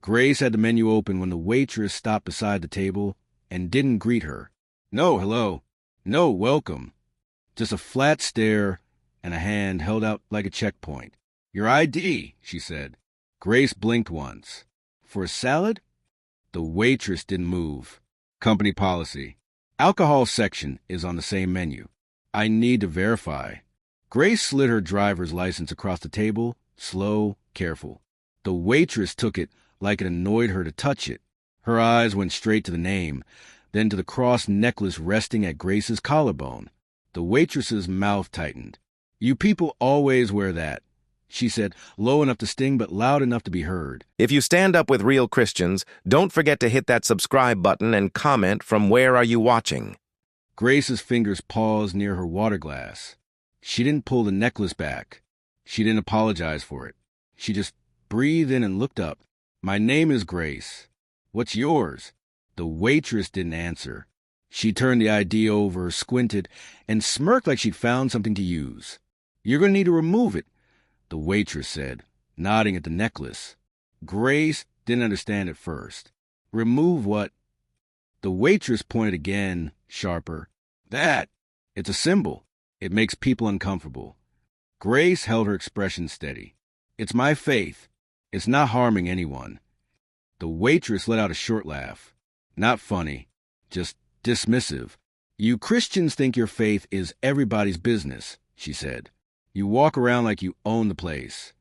Grace had the menu open when the waitress stopped beside the table and didn't greet her. No, hello. No, welcome. Just a flat stare and a hand held out like a checkpoint. Your ID, she said. Grace blinked once. For a salad? The waitress didn't move. Company policy. Alcohol section is on the same menu. I need to verify. Grace slid her driver's license across the table, slow, careful. The waitress took it like it annoyed her to touch it. Her eyes went straight to the name, then to the cross necklace resting at Grace's collarbone. The waitress's mouth tightened. You people always wear that, she said, low enough to sting but loud enough to be heard. If you stand up with real Christians, don't forget to hit that subscribe button and comment from where are you watching. Grace's fingers paused near her water glass. She didn't pull the necklace back. She didn't apologize for it. She just breathed in and looked up. My name is Grace. What's yours? The waitress didn't answer. She turned the ID over, squinted, and smirked like she'd found something to use. You're going to need to remove it, the waitress said, nodding at the necklace. Grace didn't understand at first. Remove what? The waitress pointed again, sharper. That. It's a symbol. It makes people uncomfortable. Grace held her expression steady. It's my faith. It's not harming anyone. The waitress let out a short laugh. Not funny, just dismissive. You Christians think your faith is everybody's business, she said. You walk around like you own the place.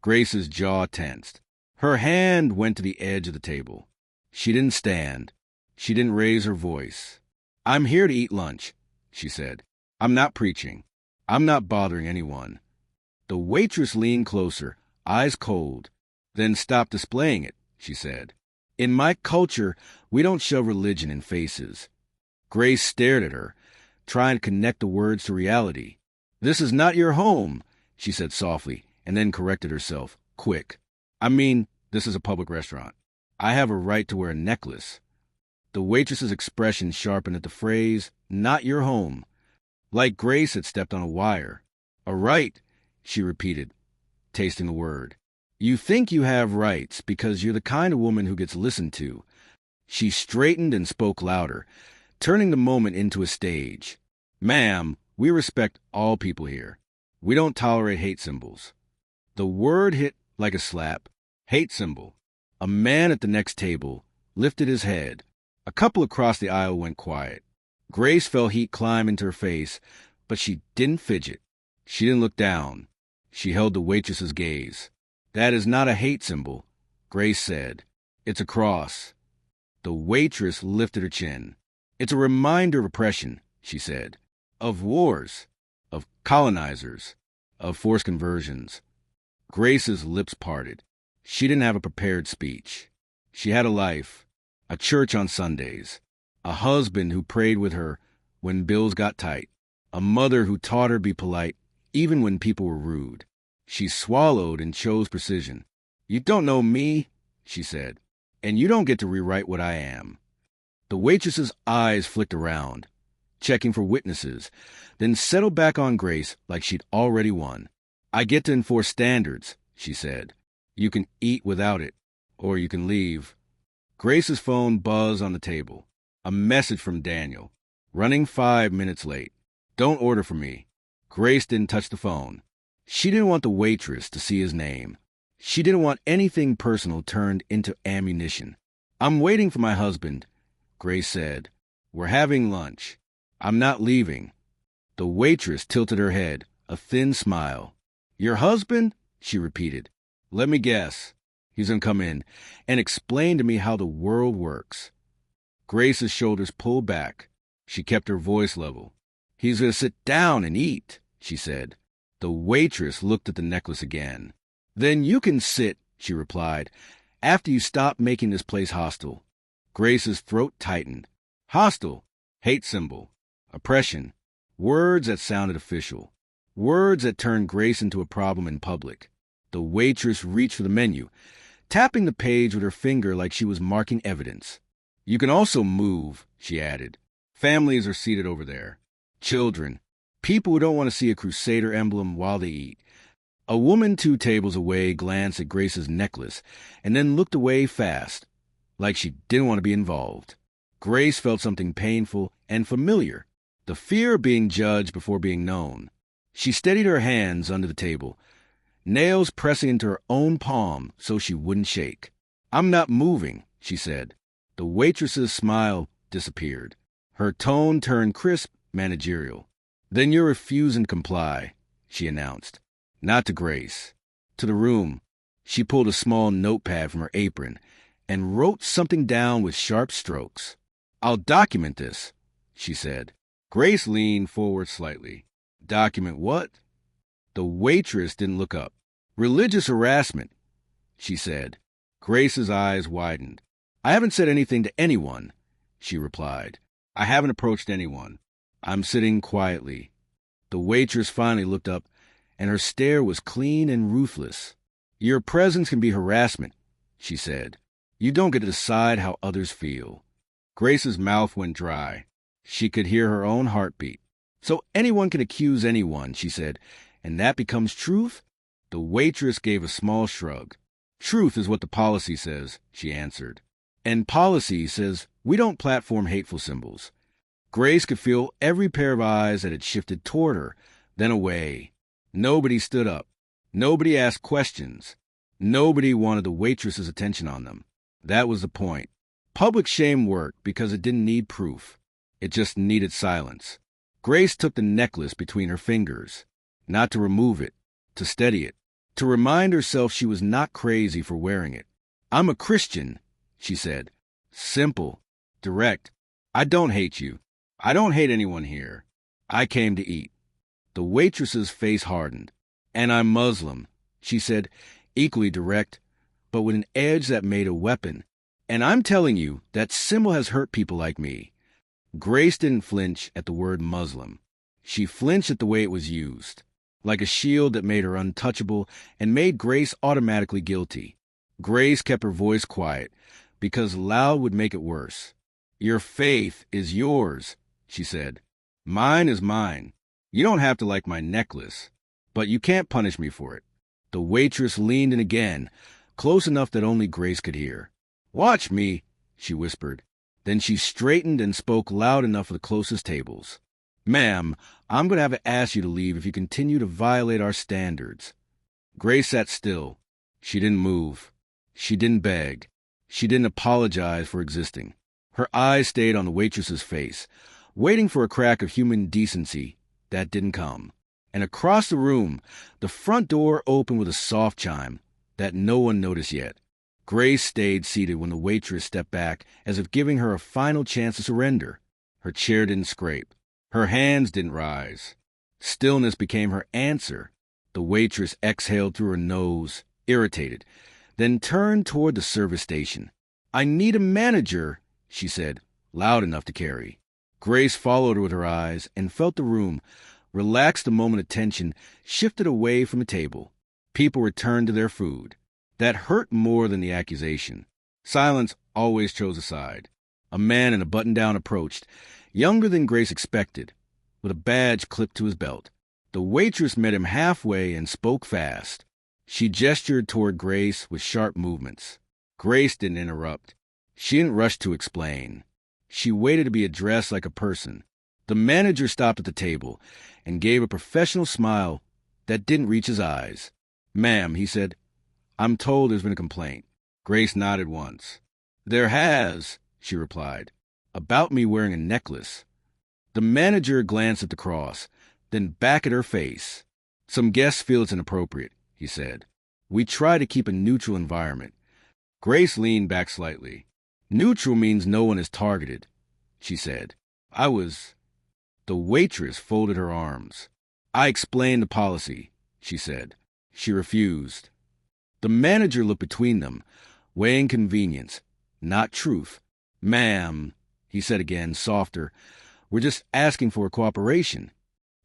Grace's jaw tensed. Her hand went to the edge of the table. She didn't stand. She didn't raise her voice. I'm here to eat lunch, she said. I'm not preaching. I'm not bothering anyone. The waitress leaned closer, eyes cold, then stopped displaying it, she said. In my culture, we don't shove religion in faces. Grace stared at her, trying to connect the words to reality. This is not your home, she said softly, and then corrected herself, quick. I mean, this is a public restaurant. I have a right to wear a necklace. The waitress's expression sharpened at the phrase, not your home, like Grace had stepped on a wire. A right, she repeated, tasting the word. You think you have rights because you're the kind of woman who gets listened to. She straightened and spoke louder, turning the moment into a stage. Ma'am, we respect all people here. We don't tolerate hate symbols. The word hit like a slap. Hate symbol. A man at the next table lifted his head. A couple across the aisle went quiet. Grace felt heat climb into her face, but she didn't fidget. She didn't look down. She held the waitress's gaze. That is not a hate symbol, Grace said. It's a cross. The waitress lifted her chin. It's a reminder of oppression, she said. Of wars. Of colonizers. Of forced conversions. Grace's lips parted. She didn't have a prepared speech. She had a life, a church on Sundays, a husband who prayed with her when bills got tight, a mother who taught her to be polite even when people were rude. She swallowed and chose precision. You don't know me, she said, and you don't get to rewrite what I am. The waitress's eyes flicked around, checking for witnesses, then settled back on Grace like she'd already won. I get to enforce standards, she said. You can eat without it, or you can leave. Grace's phone buzzed on the table. A message from Daniel. Running 5 minutes late. Don't order for me. Grace didn't touch the phone. She didn't want the waitress to see his name. She didn't want anything personal turned into ammunition. I'm waiting for my husband, Grace said. We're having lunch. I'm not leaving. The waitress tilted her head, a thin smile. Your husband? She repeated. Let me guess. He's going to come in and explain to me how the world works. Grace's shoulders pulled back. She kept her voice level. He's going to sit down and eat, she said. The waitress looked at the necklace again. Then you can sit, she replied, after you stop making this place hostile. Grace's throat tightened. Hostile, hate symbol, oppression, words that sounded official, words that turned Grace into a problem in public. The waitress reached for the menu, tapping the page with her finger like she was marking evidence. You can also move, she added. Families are seated over there. Children. People who don't want to see a Crusader emblem while they eat. A woman 2 tables away glanced at Grace's necklace and then looked away fast, like she didn't want to be involved. Grace felt something painful and familiar, the fear of being judged before being known. She steadied her hands under the table, nails pressing into her own palm so she wouldn't shake. "I'm not moving," she said. The waitress's smile disappeared. Her tone turned crisp, managerial. "Then you're refusing to comply," she announced. Not to Grace. To the room. She pulled a small notepad from her apron and wrote something down with sharp strokes. "I'll document this," she said. Grace leaned forward slightly. "Document what?" The waitress didn't look up. "Religious harassment," she said. Grace's eyes widened. "I haven't said anything to anyone," she replied. "I haven't approached anyone. I'm sitting quietly." The waitress finally looked up, and her stare was clean and ruthless. "Your presence can be harassment," she said. "You don't get to decide how others feel." Grace's mouth went dry. She could hear her own heartbeat. "So anyone can accuse anyone," she said, "and that becomes truth?" The waitress gave a small shrug. "Truth is what the policy says," she answered. "And policy says we don't platform hateful symbols." Grace could feel every pair of eyes that had shifted toward her, then away. Nobody stood up. Nobody asked questions. Nobody wanted the waitress's attention on them. That was the point. Public shame worked because it didn't need proof. It just needed silence. Grace took the necklace between her fingers, not to remove it, to steady it, to remind herself she was not crazy for wearing it. "I'm a Christian," she said. Simple, direct. "I don't hate you. I don't hate anyone here. I came to eat." The waitress's face hardened. "And I'm Muslim," she said, equally direct, but with an edge that made a weapon. "And I'm telling you, that symbol has hurt people like me." Grace didn't flinch at the word Muslim. She flinched at the way it was used, like a shield that made her untouchable and made Grace automatically guilty. Grace kept her voice quiet, because loud would make it worse. "Your faith is yours," she said. "Mine is mine. You don't have to like my necklace, but you can't punish me for it." The waitress leaned in again, close enough that only Grace could hear. "Watch me," she whispered. Then she straightened and spoke loud enough for the closest tables. "Ma'am, I'm going to have to ask you to leave if you continue to violate our standards." Grace sat still. She didn't move. She didn't beg. She didn't apologize for existing. Her eyes stayed on the waitress's face, waiting for a crack of human decency. That didn't come. And across the room, the front door opened with a soft chime that no one noticed yet. Grace stayed seated when the waitress stepped back, as if giving her a final chance to surrender. Her chair didn't scrape. Her hands didn't rise. Stillness became her answer. The waitress exhaled through her nose, irritated, then turned toward the service station. "I need a manager," she said, loud enough to carry. Grace followed her with her eyes and felt the room, relaxed the moment of tension, shifted away from the table. People returned to their food. That hurt more than the accusation. Silence always chose a side. A man in a button-down approached, younger than Grace expected, with a badge clipped to his belt. The waitress met him halfway and spoke fast. She gestured toward Grace with sharp movements. Grace didn't interrupt. She didn't rush to explain. She waited to be addressed like a person. The manager stopped at the table and gave a professional smile that didn't reach his eyes. "Ma'am," he said, "I'm told there's been a complaint." Grace nodded once. "There has," she replied, "about me wearing a necklace." The manager glanced at the cross, then back at her face. "Some guests feel it's inappropriate," he said. "We try to keep a neutral environment." Grace leaned back slightly. "Neutral means no one is targeted," she said. The waitress folded her arms. "I explained the policy," she said. She refused. The manager looked between them, weighing convenience, not truth. "Ma'am," he said again, softer, "we're just asking for cooperation."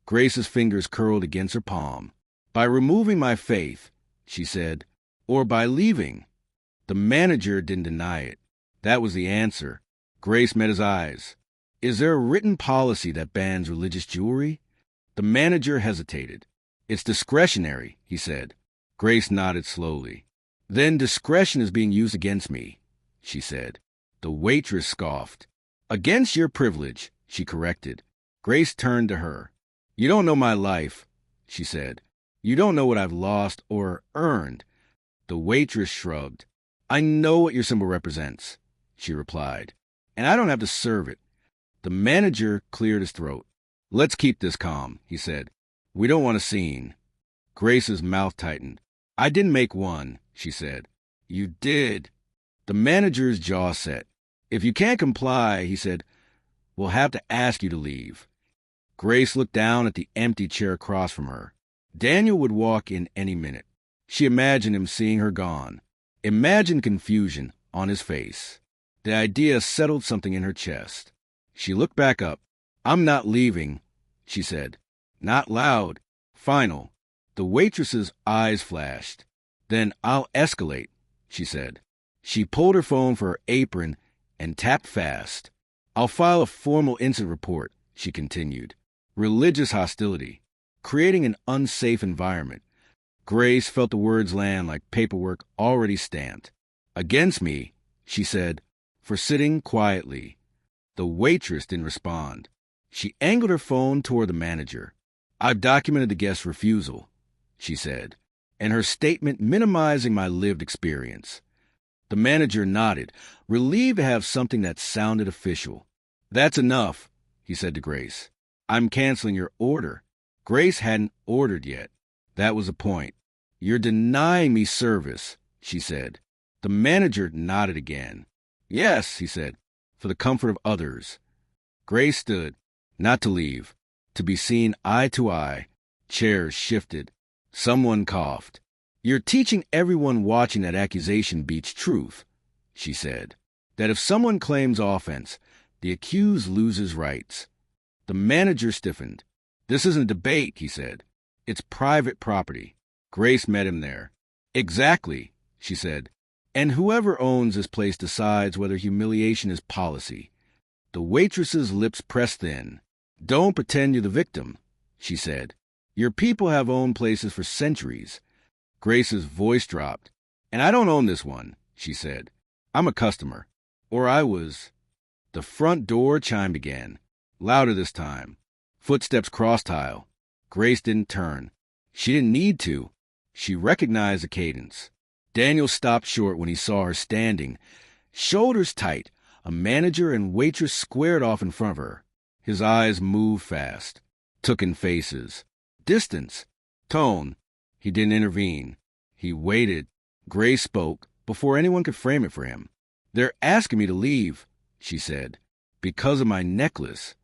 Grace's fingers curled against her palm. "By removing my faith," she said, "or by leaving." The manager didn't deny it. That was the answer. Grace met his eyes. "Is there a written policy that bans religious jewelry?" The manager hesitated. It's discretionary, he said. Grace nodded slowly. Then discretion is being used against me, she said. The waitress scoffed. Against your privilege, she corrected. Grace turned to her. You don't know my life, she said. You don't know what I've lost or earned. The waitress shrugged. I know what your symbol represents, she replied, and I don't have to serve it. The manager cleared his throat. Let's keep this calm, he said. We don't want a scene. Grace's mouth tightened. I didn't make one, she said. You did. The manager's jaw set. If you can't comply, he said, we'll have to ask you to leave. Grace looked down at the empty chair across from her. Daniel would walk in any minute. She imagined him seeing her gone. Imagined confusion on his face. The idea settled something in her chest. She looked back up. I'm not leaving, she said. Not loud. Final. The waitress's eyes flashed. Then I'll escalate, she said. She pulled her phone for her apron and tapped fast. I'll file a formal incident report, she continued. Religious hostility. Creating an unsafe environment. Grace felt the words land like paperwork already stamped. Against me, she said, for sitting quietly. The waitress didn't respond. She angled her phone toward the manager. I've documented the guest's refusal, she said, and her statement minimizing my lived experience. The manager nodded, relieved to have something that sounded official. That's enough, he said to Grace. I'm canceling your order. Grace hadn't ordered yet. That was the point. You're denying me service, she said. The manager nodded again. Yes, he said, for the comfort of others. Grace stood, not to leave, to be seen eye to eye. Chairs shifted. Someone coughed. You're teaching everyone watching that accusation beats truth, she said. That if someone claims offense, the accused loses rights. The manager stiffened. This isn't a debate, he said. It's private property. Grace met him there. Exactly, she said. And whoever owns this place decides whether humiliation is policy. The waitress's lips pressed thin. Don't pretend you're the victim, she said. Your people have owned places for centuries. Grace's voice dropped. And I don't own this one, she said. I'm a customer. Or I was. The front door chimed again. Louder this time. Footsteps crossed tile. Grace didn't turn. She didn't need to. She recognized the cadence. Daniel stopped short when he saw her standing. Shoulders tight, a manager and waitress squared off in front of her. His eyes moved fast. Took in faces. Distance. Tone. He didn't intervene. He waited. Grace spoke before anyone could frame it for him. They're asking me to leave, she said, because of my necklace.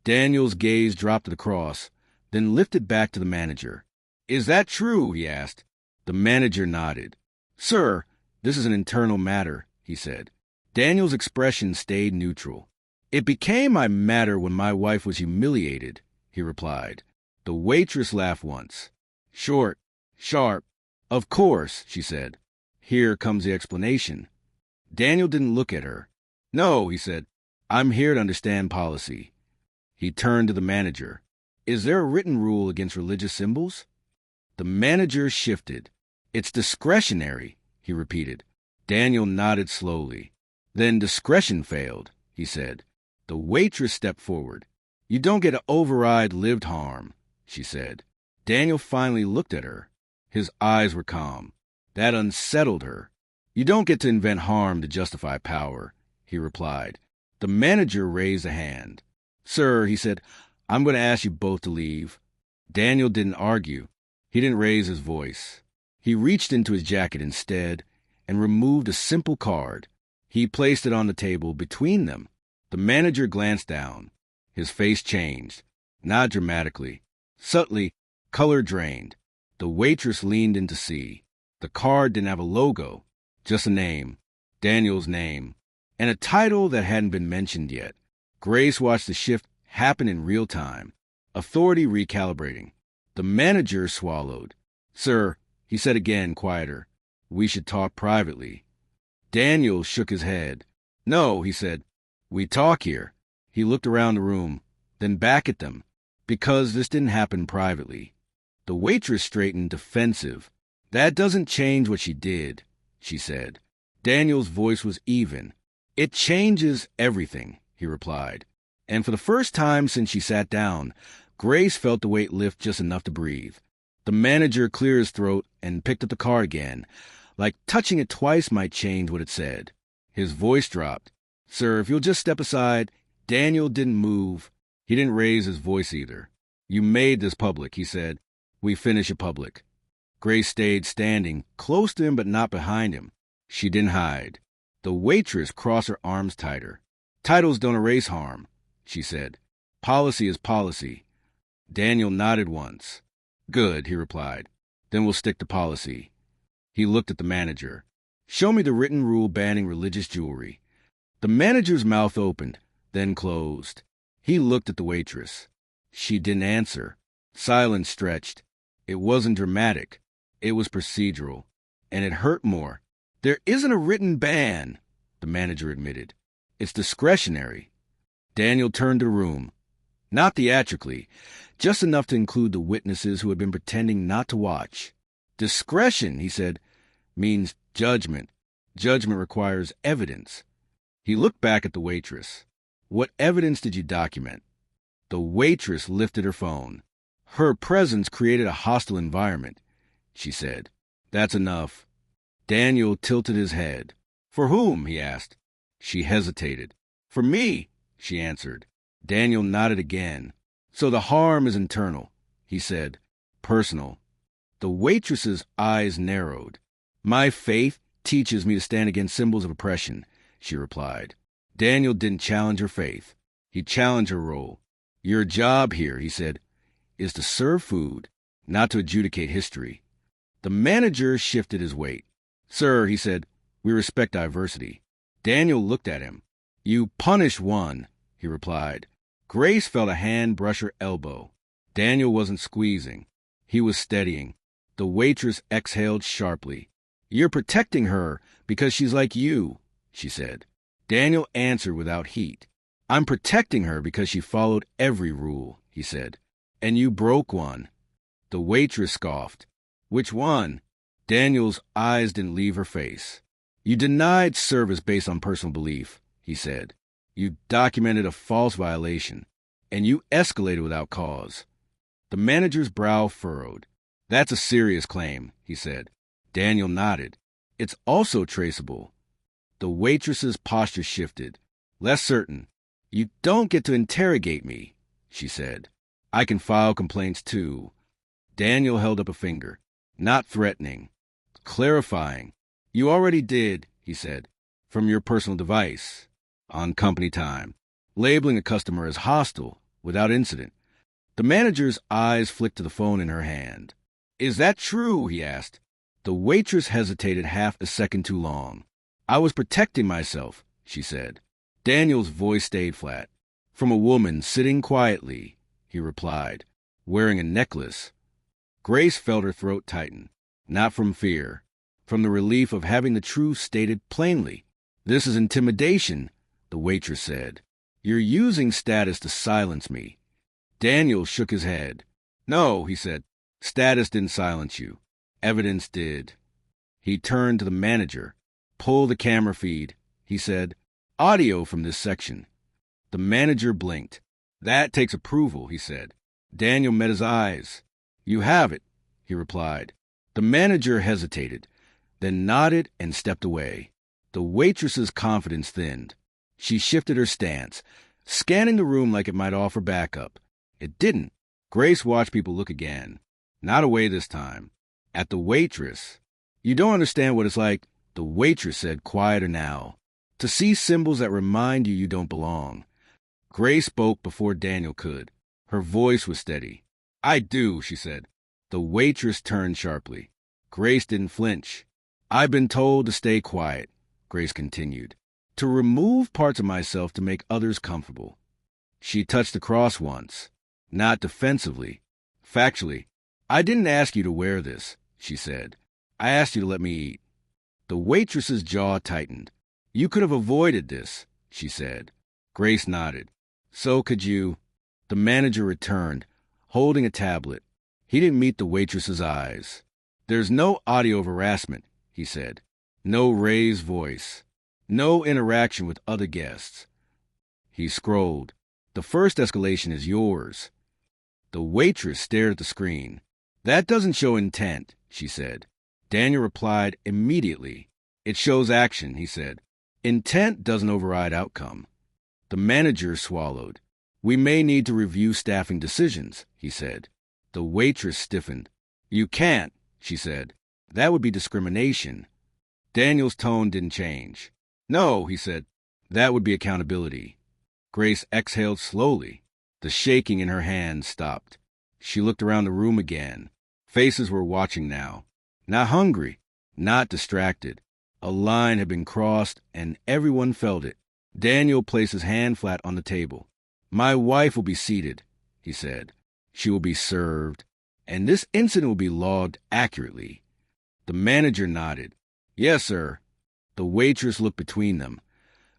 Daniel's gaze dropped to the cross, then lifted back to the manager. Is that true? He asked. The manager nodded. Sir, this is an internal matter, he said. Daniel's expression stayed neutral. It became my matter when my wife was humiliated, he replied. The waitress laughed once. Short, sharp. Of course, she said. Here comes the explanation. Daniel didn't look at her. No, he said. I'm here to understand policy. He turned to the manager. Is there a written rule against religious symbols? The manager shifted. It's discretionary, he repeated. Daniel nodded slowly. Then discretion failed, he said. The waitress stepped forward. You don't get to override lived harm, she said. Daniel finally looked at her. His eyes were calm. That unsettled her. You don't get to invent harm to justify power, he replied. The manager raised a hand. Sir, he said, I'm going to ask you both to leave. Daniel didn't argue. He didn't raise his voice. He reached into his jacket instead and removed a simple card. He placed it on the table between them. The manager glanced down. His face changed, not dramatically. Subtly, color drained. The waitress leaned in to see. The card didn't have a logo, just a name, Daniel's name, and a title that hadn't been mentioned yet. Grace watched the shift happen in real time. Authority recalibrating. The manager swallowed. Sir, he said again, quieter, we should talk privately. Daniel shook his head. No, he said, we talk here. He looked around the room, then back at them, because this didn't happen privately. The waitress straightened, defensive. That doesn't change what she did, she said. Daniel's voice was even. It changes everything, he replied. And for the first time since she sat down, Grace felt the weight lift just enough to breathe. The manager cleared his throat and picked up the card again. Like touching it twice might change what it said. His voice dropped. Sir, if you'll just step aside. Daniel didn't move. He didn't raise his voice either. You made this public, he said. We finish it public. Grace stayed standing, close to him but not behind him. She didn't hide. The waitress crossed her arms tighter. Titles don't erase harm, she said. Policy is policy. Daniel nodded once. Good, he replied. Then we'll stick to policy. He looked at the manager. Show me the written rule banning religious jewelry. The manager's mouth opened, then closed. He looked at the waitress. She didn't answer. Silence stretched. It wasn't dramatic. It was procedural. And it hurt more. There isn't a written ban, the manager admitted. It's discretionary. Daniel turned to the room. Not theatrically, just enough to include the witnesses who had been pretending not to watch. Discretion, he said, means judgment. Judgment requires evidence. He looked back at the waitress. What evidence did you document? The waitress lifted her phone. Her presence created a hostile environment, she said. That's enough. Daniel tilted his head. For whom? He asked. She hesitated. For me, she answered. Daniel nodded again. So the harm is internal, he said. Personal. The waitress's eyes narrowed. My faith teaches me to stand against symbols of oppression, she replied. Daniel didn't challenge her faith. He challenged her role. Your job here, he said, is to serve food, not to adjudicate history. The manager shifted his weight. Sir, he said, we respect diversity. Daniel looked at him. You punish one, he replied. Grace felt a hand brush her elbow. Daniel wasn't squeezing. He was steadying. The waitress exhaled sharply. You're protecting her because she's like you, she said. Daniel answered without heat. I'm protecting her because she followed every rule, he said. And you broke one. The waitress scoffed. Which one? Daniel's eyes didn't leave her face. You denied service based on personal belief, he said. You documented a false violation, and you escalated without cause. The manager's brow furrowed. That's a serious claim, he said. Daniel nodded. It's also traceable. The waitress's posture shifted. Less certain. You don't get to interrogate me, she said. I can file complaints too. Daniel held up a finger. Not threatening. Clarifying. You already did, he said, from your personal device, on company time, labeling a customer as hostile without incident. The manager's eyes flicked to the phone in her hand. Is that true? He asked. The waitress hesitated half a second too long. I was protecting myself, she said. Daniel's voice stayed flat. From a woman sitting quietly, he replied, wearing a necklace. Grace felt her throat tighten. Not from fear, from the relief of having the truth stated plainly. This is intimidation, the waitress said. You're using status to silence me. Daniel shook his head. No, he said. Status didn't silence you. Evidence did. He turned to the manager. Pull the camera feed, he said. Audio from this section. The manager blinked. That takes approval, he said. Daniel met his eyes. You have it, he replied. The manager hesitated, then nodded and stepped away. The waitress's confidence thinned. She shifted her stance, scanning the room like it might offer backup. It didn't. Grace watched people look again. Not away this time. At the waitress. You don't understand what it's like, the waitress said, quieter now. To see symbols that remind you don't belong. Grace spoke before Daniel could. Her voice was steady. I do, she said. The waitress turned sharply. Grace didn't flinch. I've been told to stay quiet, Grace continued. To remove parts of myself to make others comfortable. She touched the cross once. Not defensively. Factually. I didn't ask you to wear this, she said. I asked you to let me eat. The waitress's jaw tightened. You could have avoided this, she said. Grace nodded. So could you. The manager returned, holding a tablet. He didn't meet the waitress's eyes. "There's no audio of harassment," he said. "No raised voice. No interaction with other guests." He scrolled. "The first escalation is yours." The waitress stared at the screen. "That doesn't show intent," she said. Daniel replied immediately. "It shows action," he said. "Intent doesn't override outcome." The manager swallowed. "We may need to review staffing decisions," he said. The waitress stiffened. "You can't," she said. "That would be discrimination." Daniel's tone didn't change. "No," he said. "That would be accountability." Grace exhaled slowly. The shaking in her hands stopped. She looked around the room again. Faces were watching now. Not hungry, not distracted. A line had been crossed, and everyone felt it. Daniel placed his hand flat on the table. "My wife will be seated," he said. "She will be served, and this incident will be logged accurately." The manager nodded. "Yes, sir." The waitress looked between them,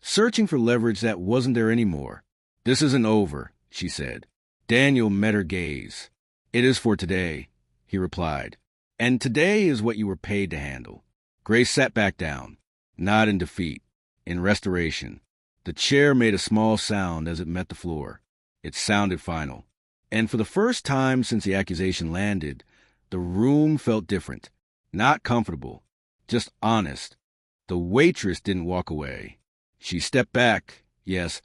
searching for leverage that wasn't there anymore. "This isn't over," she said. Daniel met her gaze. "It is for today," he replied. "And today is what you were paid to handle." Grace sat back down, not in defeat, in restoration. The chair made a small sound as it met the floor. It sounded final. And for the first time since the accusation landed, the room felt different. Not comfortable, just honest. The waitress didn't walk away. She stepped back, yes,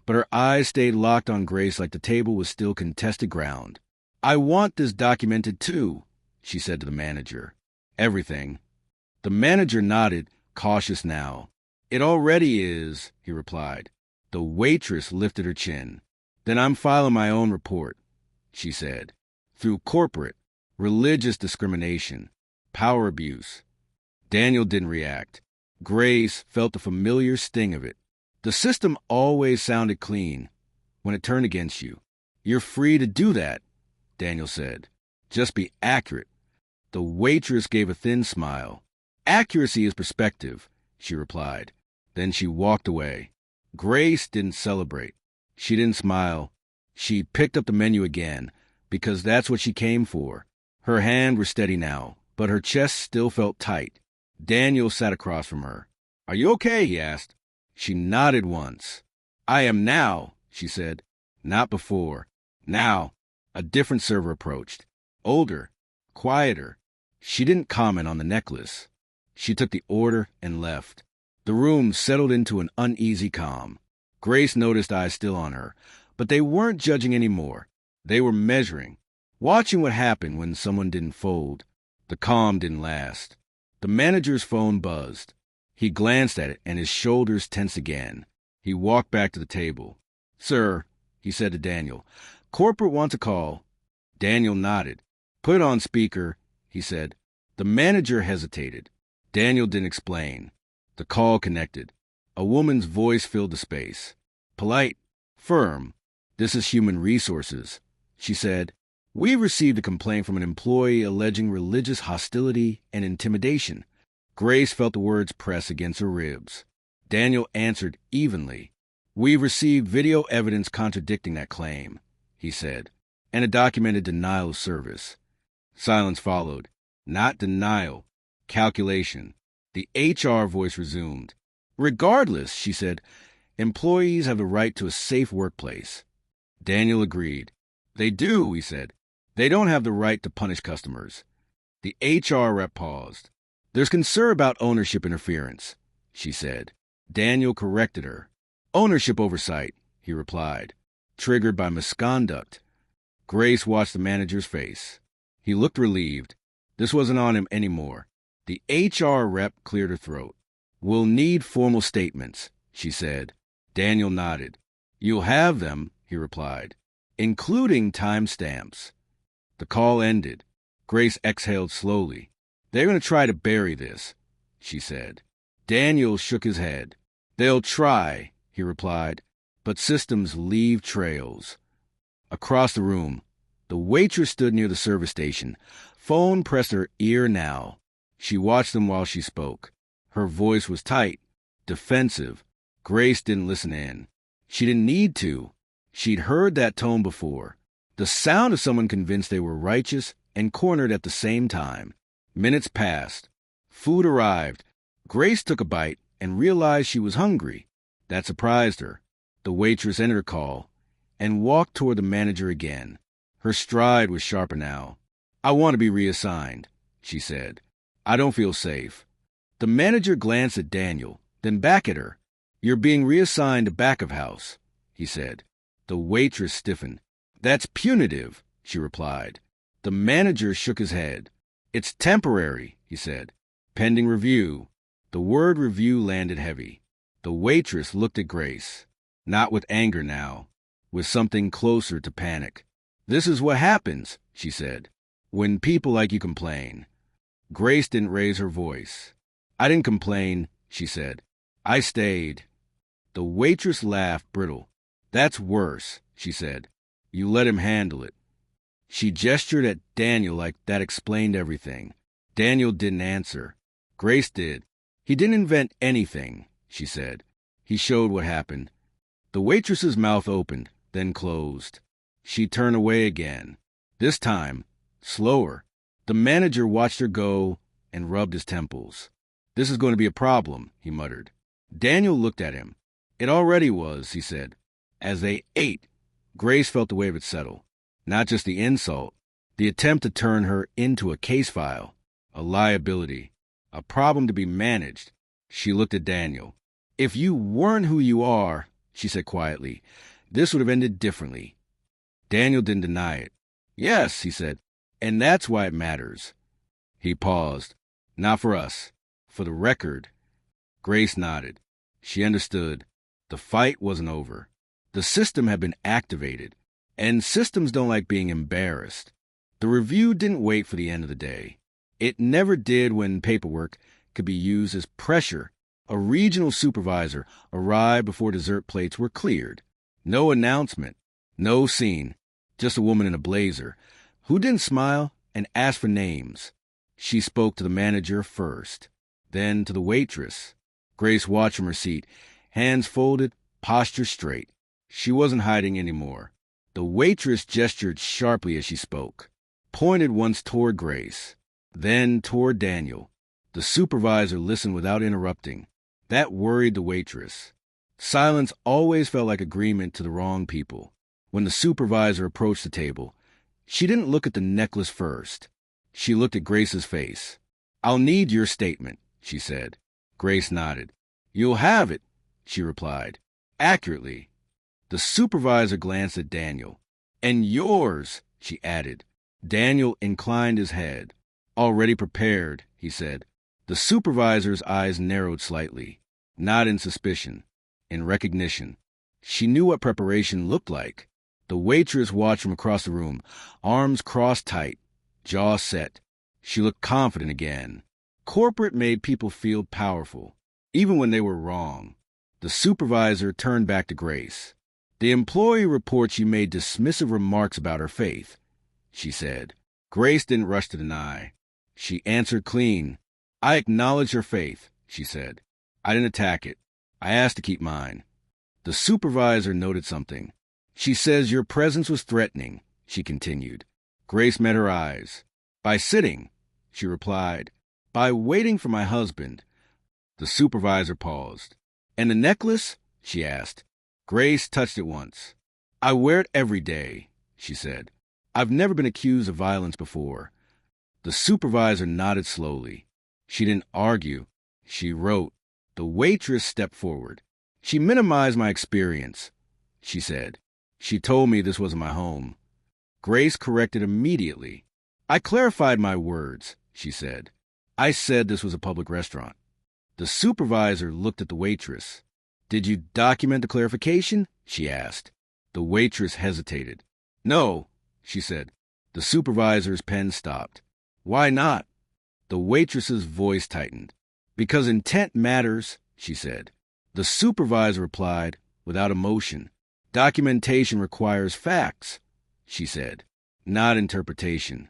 but her eyes stayed locked on Grace like the table was still contested ground. "I want this documented too," she said to the manager. "Everything." The manager nodded, cautious now. "It already is," he replied. The waitress lifted her chin. "Then I'm filing my own report," she said. "Through corporate, religious discrimination, power abuse." Daniel didn't react. Grace felt the familiar sting of it. The system always sounded clean when it turned against you. "You're free to do that," Daniel said. "Just be accurate." The waitress gave a thin smile. "Accuracy is perspective," she replied. Then she walked away. Grace didn't celebrate. She didn't smile. She picked up the menu again, because that's what she came for. Her hand was steady now, but her chest still felt tight. Daniel sat across from her. "Are you okay?" he asked. She nodded once. "I am now," she said. "Not before. Now." A different server approached. Older, quieter. She didn't comment on the necklace. She took the order and left. The room settled into an uneasy calm. Grace noticed eyes still on her, but they weren't judging anymore. They were measuring, watching what happened when someone didn't fold. The calm didn't last. The manager's phone buzzed. He glanced at it, and his shoulders tensed again. He walked back to the table. "Sir," he said to Daniel, "corporate wants a call." Daniel nodded. "Put it on speaker," he said. The manager hesitated. Daniel didn't explain. The call connected. A woman's voice filled the space. Polite, firm. "This is Human Resources," she said. "We received a complaint from an employee alleging religious hostility and intimidation." Grace felt the words press against her ribs. Daniel answered evenly. "We've received video evidence contradicting that claim," he said, "and a documented denial of service." Silence followed. Not denial. Calculation. The HR voice resumed. "Regardless," she said, "employees have the right to a safe workplace." Daniel agreed. "They do," he said. "They don't have the right to punish customers." The HR rep paused. "There's concern about ownership interference," she said. Daniel corrected her. "Ownership oversight," he replied. "Triggered by misconduct." Grace watched the manager's face. He looked relieved. This wasn't on him anymore. The HR rep cleared her throat. "We'll need formal statements," she said. Daniel nodded. "You'll have them," he replied, "including timestamps." The call ended. Grace exhaled slowly. "They're going to try to bury this," she said. Daniel shook his head. "They'll try," he replied, "but systems leave trails." Across the room, the waitress stood near the service station. Phone pressed her ear now. She watched them while she spoke. Her voice was tight, defensive. Grace didn't listen in. She didn't need to. She'd heard that tone before. The sound of someone convinced they were righteous and cornered at the same time. Minutes passed. Food arrived. Grace took a bite and realized she was hungry. That surprised her. The waitress ended her call and walked toward the manager again. Her stride was sharper now. "I want to be reassigned," she said. "I don't feel safe." The manager glanced at Daniel, then back at her. "You're being reassigned to back of house," he said. The waitress stiffened. "That's punitive," she replied. The manager shook his head. "It's temporary," he said. "Pending review." The word review landed heavy. The waitress looked at Grace, not with anger now, with something closer to panic. "This is what happens," she said, "when people like you complain." Grace didn't raise her voice. "I didn't complain," she said. "I stayed." The waitress laughed brittle. "That's worse," she said. "You let him handle it." She gestured at Daniel like that explained everything. Daniel didn't answer. Grace did. "He didn't invent anything," she said. "He showed what happened." The waitress's mouth opened, then closed. She turned away again. This time, slower. The manager watched her go and rubbed his temples. "This is going to be a problem," he muttered. Daniel looked at him. "It already was," he said. As they ate, Grace felt the weight of it settle. Not just the insult, the attempt to turn her into a case file, a liability, a problem to be managed. She looked at Daniel. "If you weren't who you are," she said quietly, "this would have ended differently." Daniel didn't deny it. "Yes," he said, "and that's why it matters." He paused. "Not for us. For the record." Grace nodded. She understood. The fight wasn't over. The system had been activated, and systems don't like being embarrassed. The review didn't wait for the end of the day. It never did when paperwork could be used as pressure. A regional supervisor arrived before dessert plates were cleared. No announcement, no scene, just a woman in a blazer who didn't smile and ask for names. She spoke to the manager first, then to the waitress. Grace watched from her seat, hands folded, posture straight. She wasn't hiding anymore. The waitress gestured sharply as she spoke, pointed once toward Grace, then toward Daniel. The supervisor listened without interrupting. That worried the waitress. Silence always felt like agreement to the wrong people. When the supervisor approached the table, she didn't look at the necklace first. She looked at Grace's face. "I'll need your statement," she said. Grace nodded. "You'll have it," she replied, accurately. The supervisor glanced at Daniel. "And yours," she added. Daniel inclined his head. "Already prepared," he said. The supervisor's eyes narrowed slightly, not in suspicion, in recognition. She knew what preparation looked like. The waitress watched from across the room, arms crossed tight, jaw set. She looked confident again. Corporate made people feel powerful, even when they were wrong. The supervisor turned back to Grace. "The employee reports you made dismissive remarks about her faith," she said. Grace didn't rush to deny. She answered clean. "I acknowledge her faith," she said. "I didn't attack it. I asked to keep mine." The supervisor noted something. "She says your presence was threatening," she continued. Grace met her eyes. "By sitting," she replied. "By waiting for my husband." The supervisor paused. "And the necklace?" she asked. Grace touched it once. "I wear it every day," she said. "I've never been accused of violence before." The supervisor nodded slowly. She didn't argue. She wrote. The waitress stepped forward. "She minimized my experience," she said. "She told me this wasn't my home." Grace corrected immediately. "I clarified my words," she said. "I said this was a public restaurant." The supervisor looked at the waitress. "Did you document the clarification?" she asked. The waitress hesitated. "No," she said. The supervisor's pen stopped. "Why not?" The waitress's voice tightened. "Because intent matters," she said. The supervisor replied, without emotion. "Documentation requires facts," she said, "not interpretation."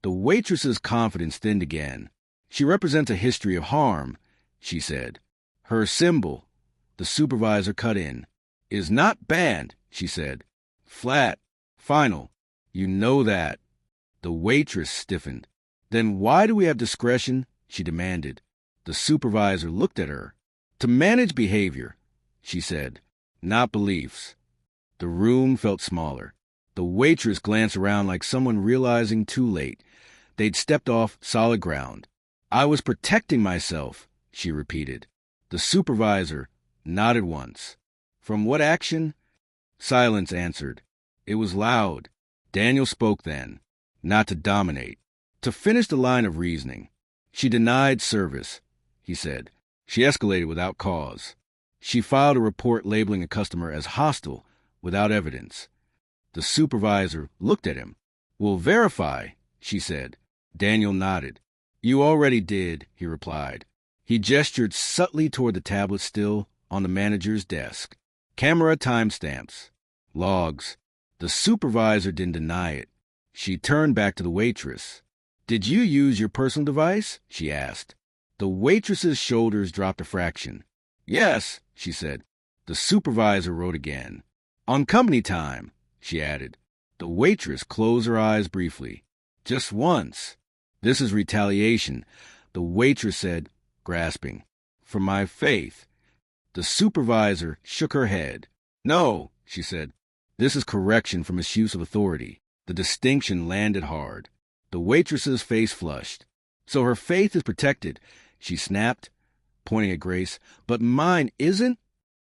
The waitress's confidence thinned again. "She represents a history of harm," she said. "Her symbol," the supervisor cut in, "is not banned," she said. "Flat. Final. You know that." The waitress stiffened. Then why do we have discretion? She demanded. The supervisor looked at her. To manage behavior, she said, not beliefs. The room felt smaller. The waitress glanced around like someone realizing too late. They'd stepped off solid ground. I was protecting myself, she repeated. The supervisor nodded once. From what action? Silence answered. It was loud. Daniel spoke then, not to dominate, to finish the line of reasoning. She denied service, he said. She escalated without cause. She filed a report labeling a customer as hostile without evidence. The supervisor looked at him. We'll verify, she said. Daniel nodded. You already did, he replied. He gestured subtly toward the tablet still on the manager's desk. Camera timestamps. Logs. The supervisor didn't deny it. She turned back to the waitress. Did you use your personal device? She asked. The waitress's shoulders dropped a fraction. Yes, she said. The supervisor wrote again. On company time, she added. The waitress closed her eyes briefly. Just once. This is retaliation, the waitress said, grasping. For my faith. The supervisor shook her head. No, she said. This is correction for misuse of authority. The distinction landed hard. The waitress's face flushed. So her faith is protected, she snapped, pointing at Grace. But mine isn't?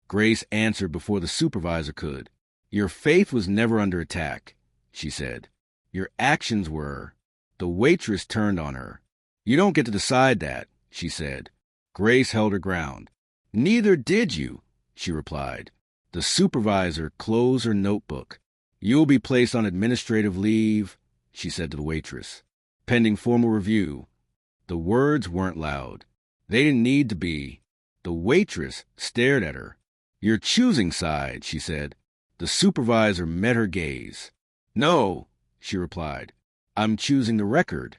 Grace answered before the supervisor could. Your faith was never under attack, she said. Your actions were. The waitress turned on her. You don't get to decide that, she said. Grace held her ground. Neither did you, she replied. The supervisor closed her notebook. You'll be placed on administrative leave, she said to the waitress, pending formal review. The words weren't loud. They didn't need to be. The waitress stared at her. You're choosing sides, she said. The supervisor met her gaze. No, she replied. I'm choosing the record.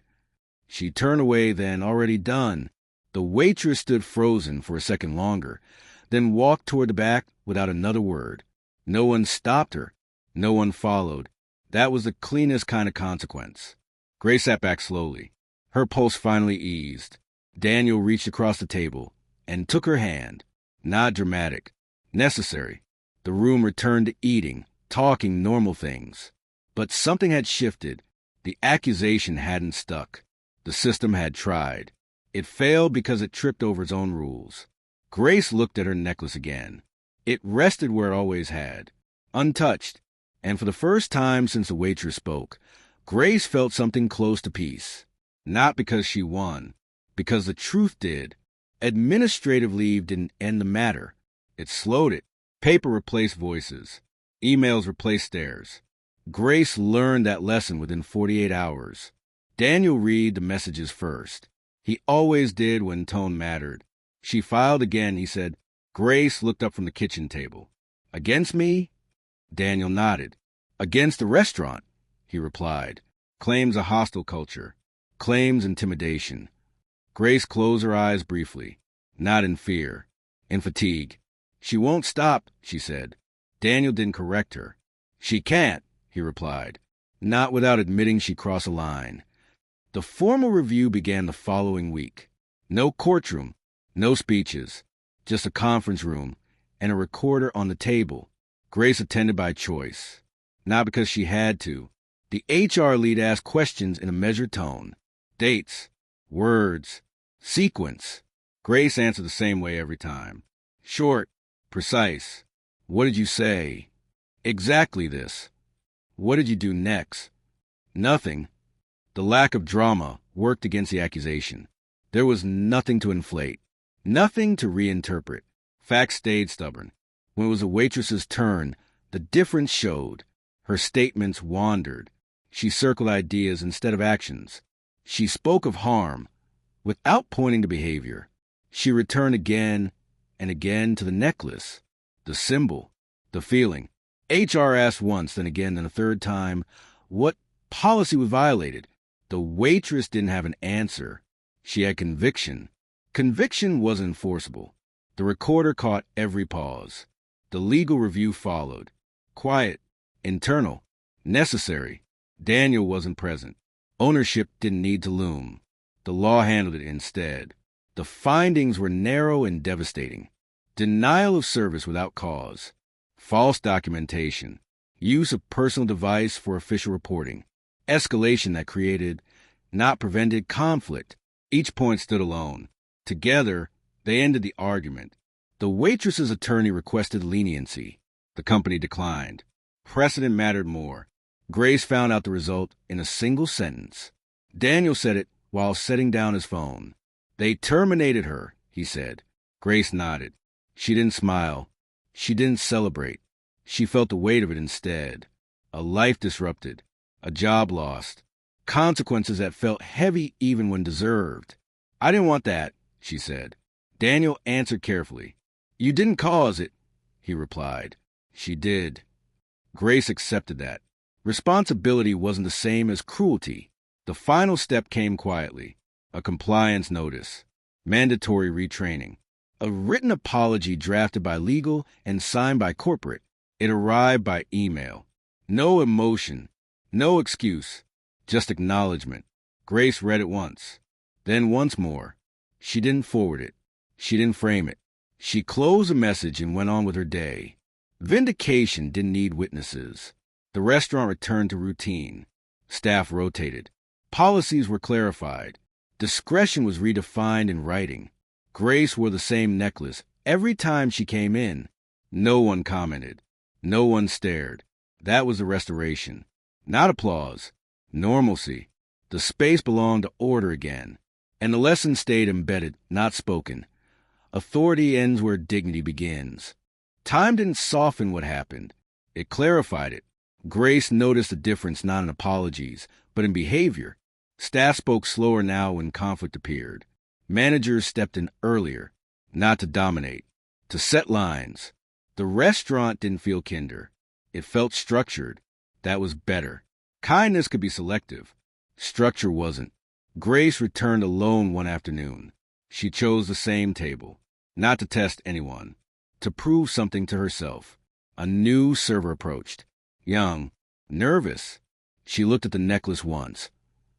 She turned away then, already done. The waitress stood frozen for a second longer, then walked toward the back without another word. No one stopped her. No one followed. That was the cleanest kind of consequence. Grace sat back slowly. Her pulse finally eased. Daniel reached across the table and took her hand. Not dramatic. Necessary. The room returned to eating, talking normal things. But something had shifted. The accusation hadn't stuck. The system had tried. It failed because it tripped over its own rules. Grace looked at her necklace again. It rested where it always had, untouched. And for the first time since the waitress spoke, Grace felt something close to peace. Not because she won, because the truth did. Administrative leave didn't end the matter. It slowed it. Paper replaced voices. Emails replaced stares. Grace learned that lesson within 48 hours. Daniel read the messages first. He always did when tone mattered. She filed again, he said. Grace looked up from the kitchen table. Against me? Daniel nodded. Against the restaurant, he replied. Claims a hostile culture. Claims intimidation. Grace closed her eyes briefly. Not in fear. In fatigue. She won't stop, she said. Daniel didn't correct her. She can't, he replied. Not without admitting she crossed a line. The formal review began the following week. No courtroom, no speeches, just a conference room and a recorder on the table. Grace attended by choice, not because she had to. The HR lead asked questions in a measured tone. Dates, words, sequence. Grace answered the same way every time. Short, precise. What did you say? Exactly this. What did you do next? Nothing. The lack of drama worked against the accusation. There was nothing to inflate, nothing to reinterpret. Facts stayed stubborn. When it was the waitress's turn, the difference showed. Her statements wandered. She circled ideas instead of actions. She spoke of harm without pointing to behavior. She returned again and again to the necklace, the symbol, the feeling. HR asked once, then again, then a third time, what policy was violated. The waitress didn't have an answer. She had conviction. Conviction was enforceable. The recorder caught every pause. The legal review followed. Quiet, internal, necessary. Daniel wasn't present. Ownership didn't need to loom. The law handled it instead. The findings were narrow and devastating. Denial of service without cause, false documentation, use of personal device for official reporting, escalation that created, not prevented, conflict. Each point stood alone. Together, they ended the argument. The waitress's attorney requested leniency. The company declined. Precedent mattered more. Grace found out the result in a single sentence. Daniel said it while setting down his phone. "They terminated her," he said. Grace nodded. She didn't smile. She didn't celebrate. She felt the weight of it instead. A life disrupted. A job lost. Consequences that felt heavy even when deserved. "I didn't want that," she said. Daniel answered carefully. "You didn't cause it," he replied. She did. Grace accepted that. Responsibility wasn't the same as cruelty. The final step came quietly. A compliance notice. Mandatory retraining. A written apology drafted by legal and signed by corporate. It arrived by email. No emotion. No excuse. Just acknowledgement. Grace read it once. Then once more. She didn't forward it. She didn't frame it. She closed the message and went on with her day. Vindication didn't need witnesses. The restaurant returned to routine. Staff rotated. Policies were clarified. Discretion was redefined in writing. Grace wore the same necklace every time she came in. No one commented. No one stared. That was the restoration. Not applause. Normalcy. The space belonged to order again. And the lesson stayed embedded, not spoken. Authority ends where dignity begins. Time didn't soften what happened. It clarified it. Grace noticed the difference not in apologies, but in behavior. Staff spoke slower now when conflict appeared. Managers stepped in earlier, not to dominate, to set lines. The restaurant didn't feel kinder. It felt structured. That was better. Kindness could be selective. Structure wasn't. Grace returned alone one afternoon. She chose the same table, not to test anyone, to prove something to herself. A new server approached. Young, nervous. She looked at the necklace once,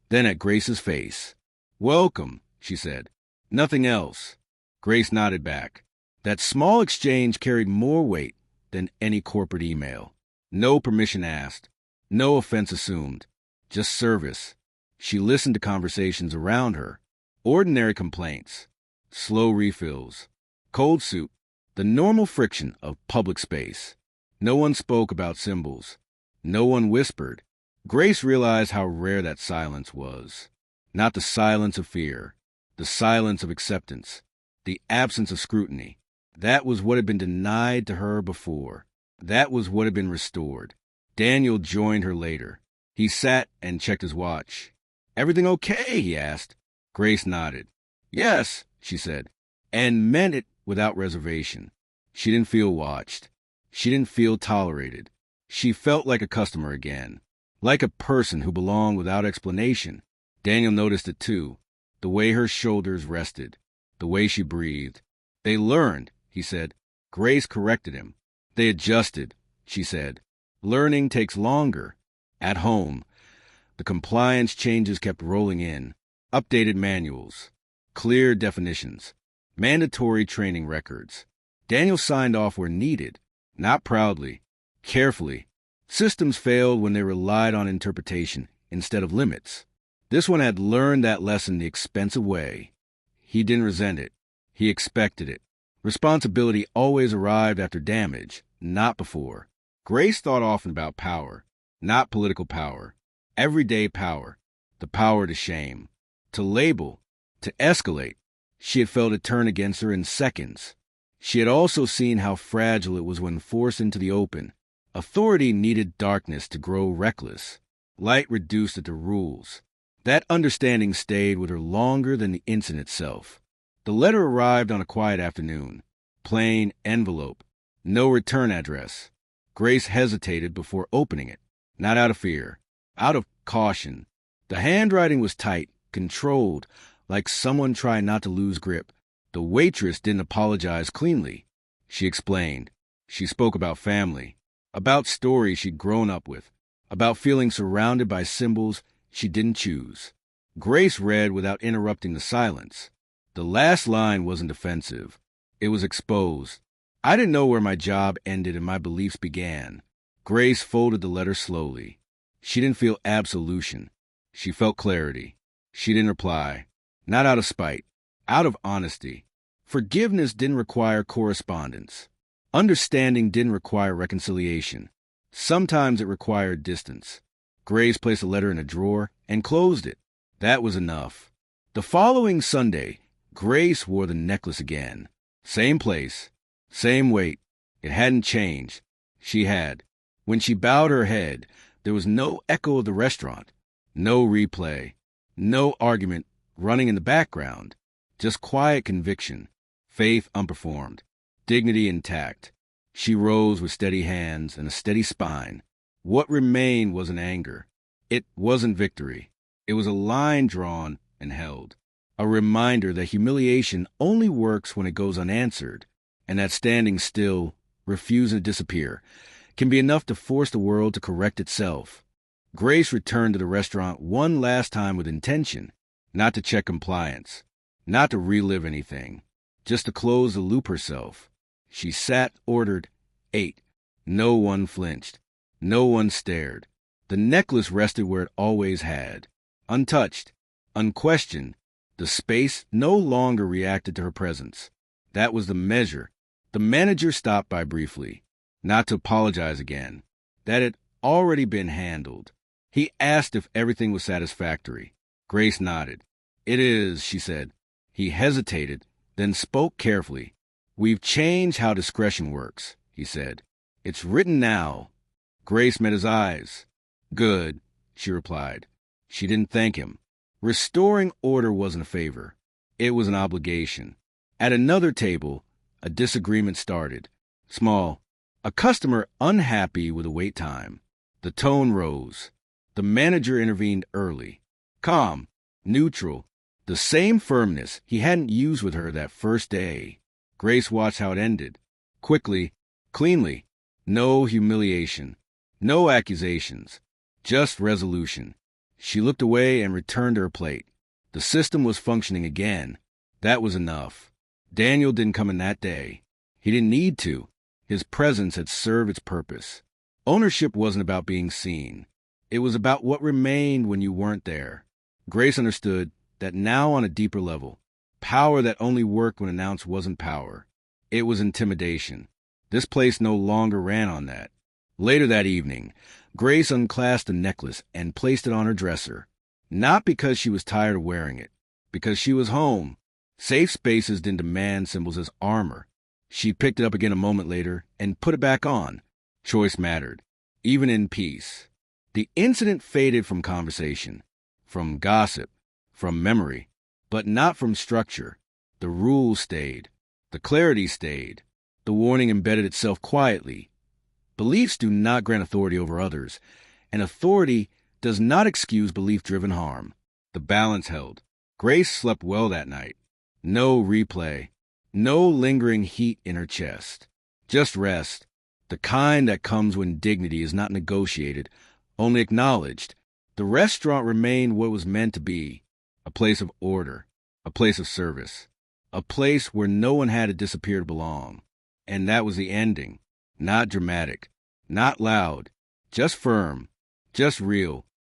then at Grace's face. "Welcome," she said. "Nothing else." Grace nodded back. That small exchange carried more weight than any corporate email. No permission asked. No offense assumed. Just service. She listened to conversations around her. Ordinary complaints. Slow refills. Cold soup. The normal friction of public space. No one spoke about symbols. No one whispered. Grace realized how rare that silence was. Not the silence of fear. The silence of acceptance. The absence of scrutiny. That was what had been denied to her before. That was what had been restored. Daniel joined her later. He sat and checked his watch. "Everything okay?" he asked. Grace nodded. "Yes," she said, and meant it without reservation. She didn't feel watched. She didn't feel tolerated. She felt like a customer again, like a person who belonged without explanation. Daniel noticed it too, the way her shoulders rested, the way she breathed. "They learned," he said. Grace corrected him. "They adjusted," she said. "Learning takes longer." At home, the compliance changes kept rolling in. Updated manuals, clear definitions, mandatory training records. Daniel signed off where needed, not proudly, carefully. Systems failed when they relied on interpretation instead of limits. This one had learned that lesson the expensive way. He didn't resent it. He expected it. Responsibility always arrived after damage, not before. Grace thought often about power, not political power, everyday power, the power to shame, to label, to escalate. She had felt it turn against her in seconds. She had also seen how fragile it was when forced into the open. Authority needed darkness to grow reckless. Light reduced it to rules. That understanding stayed with her longer than the incident itself. The letter arrived on a quiet afternoon. Plain envelope. No return address. Grace hesitated before opening it. Not out of fear. Out of caution. The handwriting was tight, controlled, like someone trying not to lose grip. The waitress didn't apologize cleanly. She explained. She spoke about family, about stories she'd grown up with, about feeling surrounded by symbols she didn't choose. Grace read without interrupting the silence. The last line wasn't defensive. It was exposed. I didn't know where my job ended and my beliefs began. Grace folded the letter slowly. She didn't feel absolution. She felt clarity. She didn't reply. Not out of spite. Out of honesty. Forgiveness didn't require correspondence. Understanding didn't require reconciliation. Sometimes it required distance. Grace placed the letter in a drawer and closed it. That was enough. The following Sunday, Grace wore the necklace again. Same place. Same weight. It hadn't changed. She had. When she bowed her head, there was no echo of the restaurant, no replay, no argument running in the background, just quiet conviction, faith unperformed, dignity intact. She rose with steady hands and a steady spine. What remained wasn't anger. It wasn't victory. It was a line drawn and held, a reminder that humiliation only works when it goes unanswered, and that standing still, refusing to disappear, can be enough to force the world to correct itself. Grace returned to the restaurant one last time with intention, not to check compliance, not to relive anything, just to close the loop herself. She sat, ordered, ate. No one flinched. No one stared. The necklace rested where it always had, untouched, unquestioned. The space no longer reacted to her presence. That was the measure. The manager stopped by briefly, not to apologize again. That had already been handled. He asked if everything was satisfactory. Grace nodded. "It is," she said. He hesitated, then spoke carefully. "We've changed how discretion works," he said. "It's written now." Grace met his eyes. "Good," she replied. She didn't thank him. Restoring order wasn't a favor. It was an obligation. At another table, a disagreement started. Small. A customer unhappy with the wait time. The tone rose. The manager intervened early. Calm, neutral, the same firmness he hadn't used with her that first day. Grace watched how it ended. Quickly, cleanly. No humiliation. No accusations. Just resolution. She looked away and returned to her plate. The system was functioning again. That was enough. Daniel didn't come in that day. He didn't need to. His presence had served its purpose. Ownership wasn't about being seen. It was about what remained when you weren't there. Grace understood that now on a deeper level. Power that only worked when announced wasn't power. It was intimidation. This place no longer ran on that. Later that evening, Grace unclasped the necklace and placed it on her dresser. Not because she was tired of wearing it. Because she was home. Safe spaces didn't demand symbols as armor. She picked it up again a moment later and put it back on. Choice mattered, even in peace. The incident faded from conversation, from gossip, from memory, but not from structure. The rules stayed. The clarity stayed. The warning embedded itself quietly. Beliefs do not grant authority over others, and authority does not excuse belief-driven harm. The balance held. Grace slept well that night. No replay. No lingering heat in her chest. Just rest. The kind that comes when dignity is not negotiated, only acknowledged. The restaurant remained what it was meant to be. A place of order. A place of service. A place where no one had to disappear to belong. And that was the ending. Not dramatic. Not loud. Just firm. Just real.